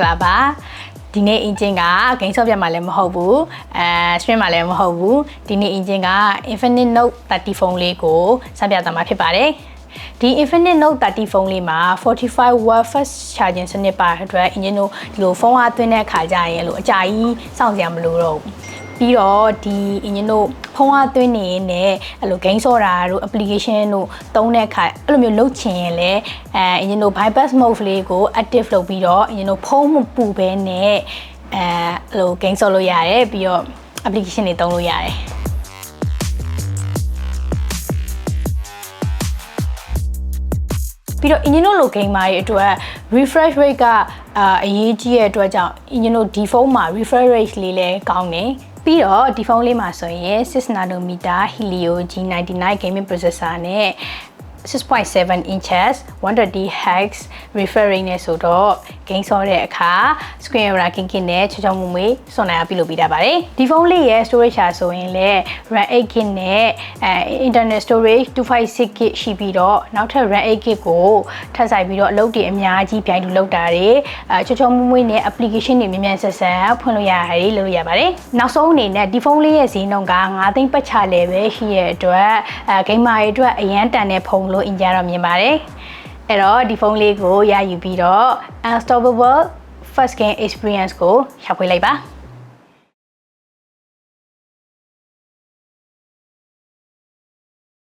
လာပါဒီနေ့ engine က game software မှာလည်းမဟုတ်ဘူးstream မှာလည်းမဟုတ်ဘူးဒီနေ့ engine က Infinix Note 30 ဖုန်းလေးကိုစပြသမှာဖြစ်ပါတယ်ဒီ Infinix Note 30 ဖုန်းလေးမှာ 45W fast charging စနစ်ပါအတွက် engine တို့ဒီလိုဖုန်းအားသွင်းတဲ့အခါကျရင်လို့အကြာကြီးစောင့်စရာမလိုတော့ဘူးပြီးတော့ဒီ engine တို့ဖုန်းအားသွင်းနေရင်လည်းအဲ့လို game ဆော့တာတို့ application တို့သုံးတဲ့အခါအဲ့လိုမျိုးလုပ်ချင်ရင်လည်းengine တို့ bypass mode လေးကို active လုပ်ပြီးတော့ engine တို့ဖုန်းမပူဘဲနဲ့အဲ့လို game ဆော့လို့ရတယ်ပြီးတော့ application တွေသုံးလို့ရတယ်ပြီးတော့ engine တို့လို gamer တွေအတွက် refresh rate ကအရေးကြီးတဲ့အတွက်ကြောင့် engine တို့ဒီဖုန်းမှာ refresh rate လေးလည်းကောင်းတယ်ပြီးတော့ဒီဖုန်းလေးမှာဆိုရင်6 nanometer Helio G99 gaming processor နဲ့ 6.7 inches 120Hz refresh rate နဲ့ဆိုတော့ game ဆော့တဲ့အခါ screen area ကင်းနဲ့ချောချောမွေ့မွေ့စော့နိုင်အောင်ပြုလုပ်ပေးတာပါတယ်ဒီဖုန်းလေးရဲ့ storage ဆိုရင်လည်း RAM 8GB နဲ့internal storage 256GB ရှိပြီးတော့နောက်ထပ် RAM 8GB ကိုထပ်ဆိုင်ပြီးတော့အလုပ်တွေအများကြီးပြိုင်တူလုပ်တာတွေချောချောမွေ့မွေ့နဲ့ application တွေမြန်မြန်ဆန်ဆန်ဖွင့်လို့ရတယ်လုပ်လို့ရပါတယ်နောက်ဆုံးအနေနဲ့ဒီဖုန်းလေးရဲ့ဈေးနှုန်းက9သိန်းပတ်ချလဲပဲရှိရဲ့အတွက် gamer တွေအတွက်အရန်တန်တဲ့ဖုန်းလို့အင်ကြတော့မြင်ပါတယ်အဲ့တော့ဒီဖုန်းလေးကိုရယူပြီးတော့ unstoppable first game experience ကိုရှာဖွေလိုက်ပါ